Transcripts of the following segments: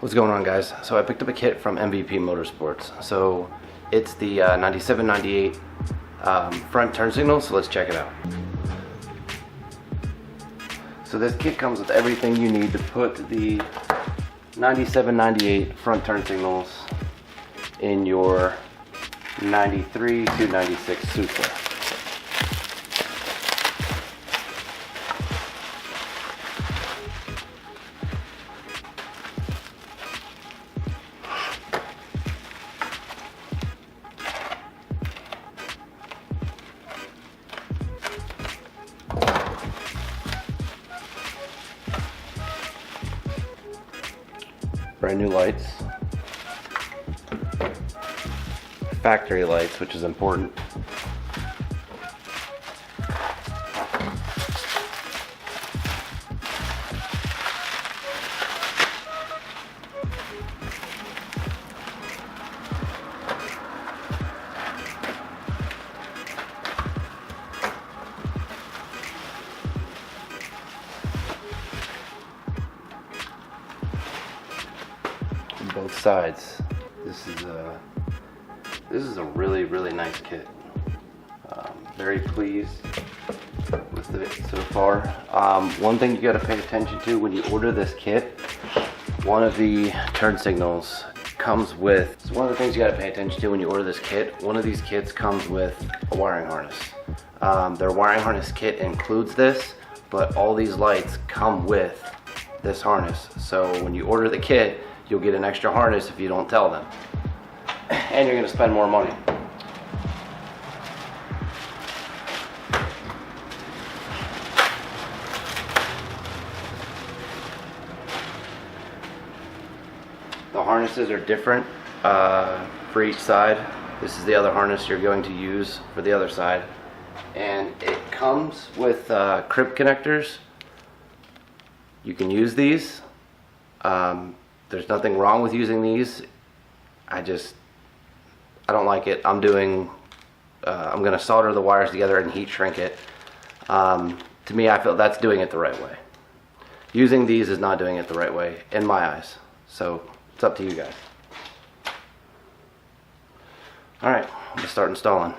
What's going on, guys? So I picked up a kit from MVP Motorsports. So it's the 9798 front turn signal, so let's check it out. So this kit comes with everything you need to put the 9798 front turn signals in your 93 to 96 Supra. Brand new lights, factory lights, which is important. Both sides. This is a really nice kit. Very pleased with it so far. One thing you got to pay attention to when you order this kit, one of the turn signals comes with. So one of the things you got to pay attention to when you order this kit, one of these kits comes with a wiring harness. Their wiring harness kit includes this, but all these lights come with this harness. So when you order the kit, you'll get an extra harness if you don't tell them. And you're gonna spend more money. The harnesses are different for each side. This is the other harness you're going to use for the other side. And it comes with crib connectors. You can use these. There's nothing wrong with using these. I don't like it. I'm gonna solder the wires together and heat shrink it. To me, I feel that's doing it the right way. Using these is not doing it the right way, in my eyes. So it's up to you guys. All right, I'm gonna start installing.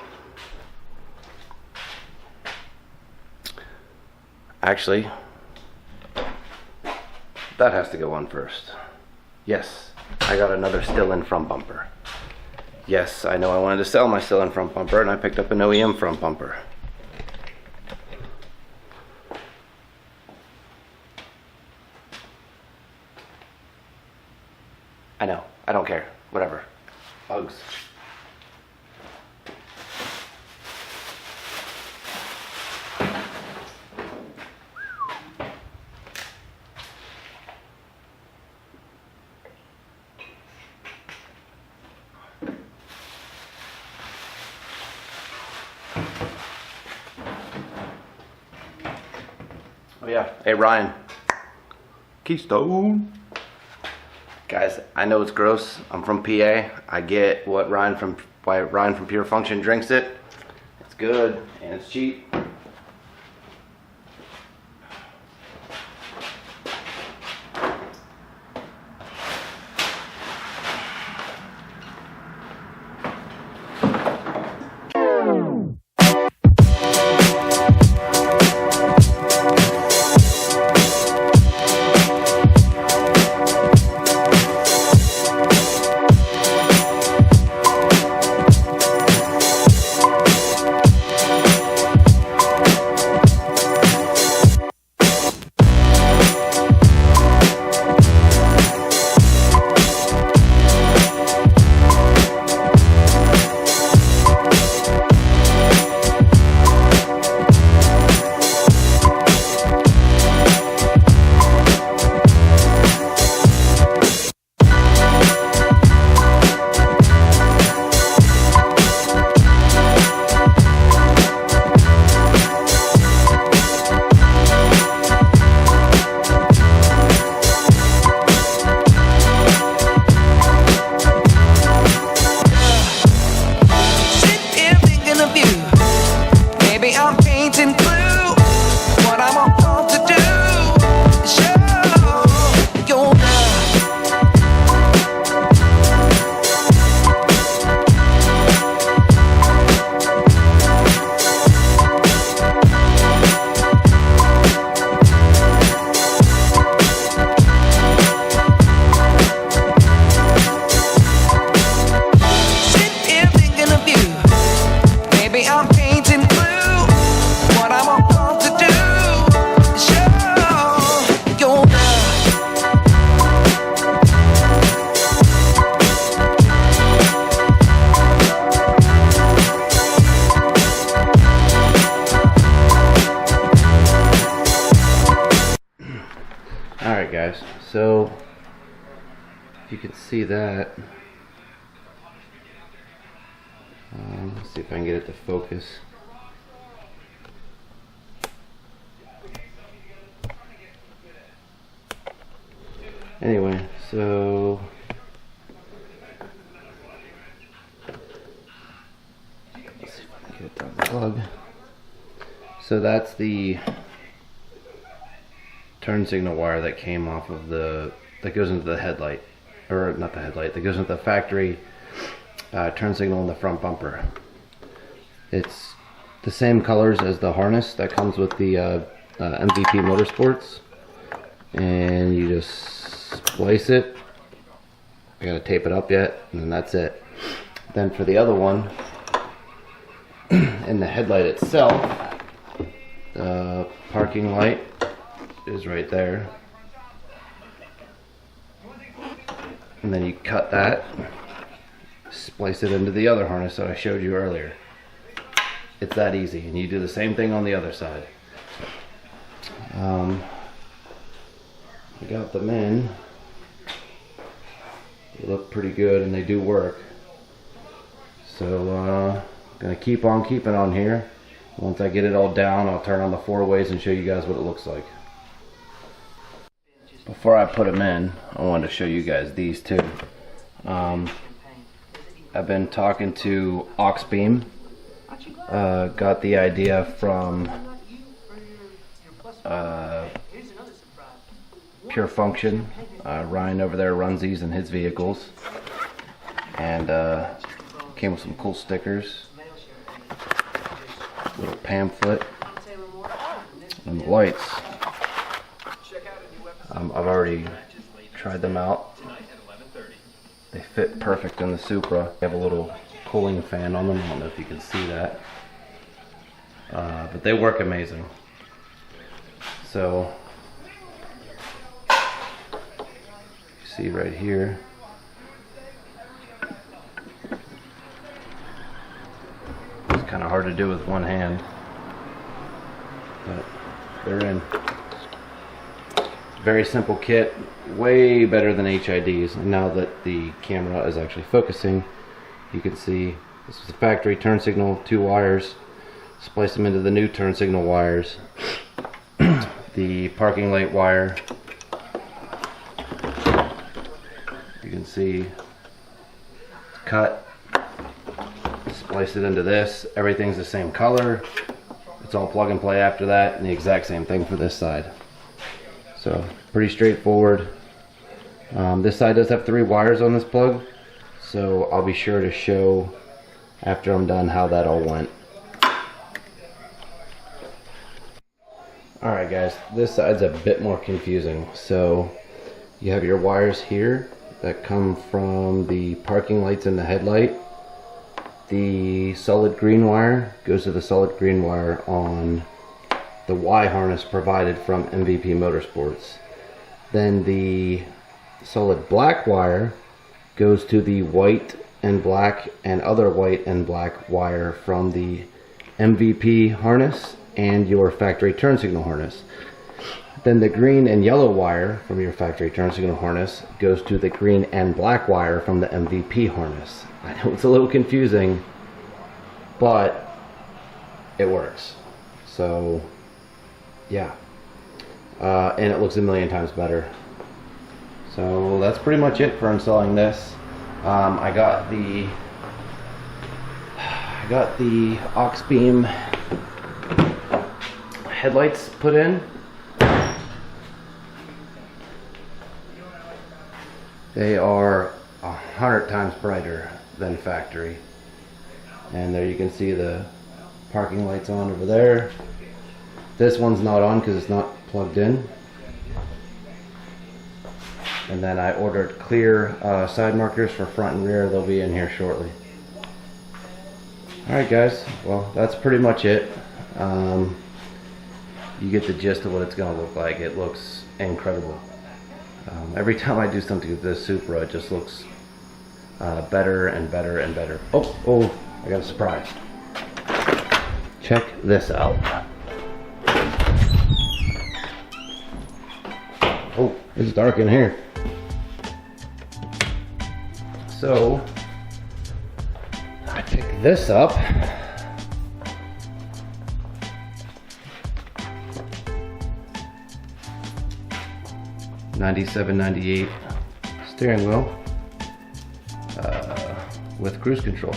Actually, that has to go on first. Yes, I got another Stillen front bumper. Yes, I know I wanted to sell my Stillen front bumper, and I picked up an OEM front bumper. I know, I don't care, whatever. Bugs. Oh yeah, hey Ryan. Keystone. Guys, I know it's gross. I'm from PA. I get why Ryan from Pure Function drinks it. It's good and it's cheap. Alright guys, so if you can see that, let's see if I can get it to focus. Anyway, so let's see if I can get it down the plug. So that's the turn signal wire that came off of that goes into the headlight, or not the headlight, that goes into the factory turn signal in the front bumper. It's the same colors as the harness that comes with the MVP Motorsports, and you just splice it. I gotta tape it up yet, and then that's it. Then for the other one, in the headlight itself, the parking light is right there, and then you cut that, splice it into the other harness that I showed you earlier. It's that easy, and you do the same thing on the other side. I got them in. They look pretty good and they do work. So gonna keep on keeping on here. Once I get it all down, I'll turn on the 4-ways and show you guys what it looks like. Before I put them in, I wanted to show you guys these two. I've been talking to Aux Beam. Got the idea from Pure Function. Ryan over there runs these in his vehicles, and came with some cool stickers, little pamphlet, and the lights. I've already tried them out. They fit perfect in the Supra. They have a little cooling fan on them. I don't know if you can see that, but they work amazing. So you see right here, it's kind of hard to do with one hand, but they're in. Very simple kit, way better than HIDs. And now that the camera is actually focusing, you can see this is the factory turn signal, 2 wires. Splice them into the new turn signal wires. The parking light wire, you can see cut, splice it into this. Everything's the same color. It's all plug and play after that, and the exact same thing for this side. So pretty straightforward. This side does have 3 wires on this plug, so I'll be sure to show after I'm done how that all went. Alright guys, this side's a bit more confusing. So you have your wires here that come from the parking lights in the headlight. The solid green wire goes to the solid green wire on the Y harness provided from MVP Motorsports. Then the solid black wire goes to the white and black and other white and black wire from the MVP harness and your factory turn signal harness. Then the green and yellow wire from your factory turn signal harness goes to the green and black wire from the MVP harness. I know it's a little confusing, but it works. So yeah, and it looks a million times better. So that's pretty much it for installing this. I got the Aux Beam headlights put in. They are 100 times brighter than factory, and there you can see the parking lights on over there. This one's not on because it's not plugged in. And then I ordered clear side markers for front and rear. They'll be in here shortly. Alright guys, well that's pretty much it. You get the gist of what it's going to look like. It looks incredible. Every time I do something with this Supra, it just looks better and better and better. Oh, I got a surprise. Check this out. Oh. It's dark in here. So I picked this up. '97, '98 steering wheel with cruise control.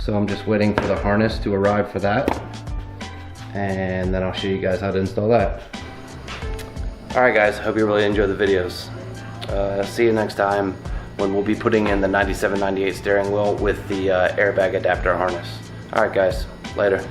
So I'm just waiting for the harness to arrive for that, and then I'll show you guys how to install that. Alright guys, hope you really enjoy the videos. See you next time when we'll be putting in the '97, '98 steering wheel with the airbag adapter harness. Alright guys, later.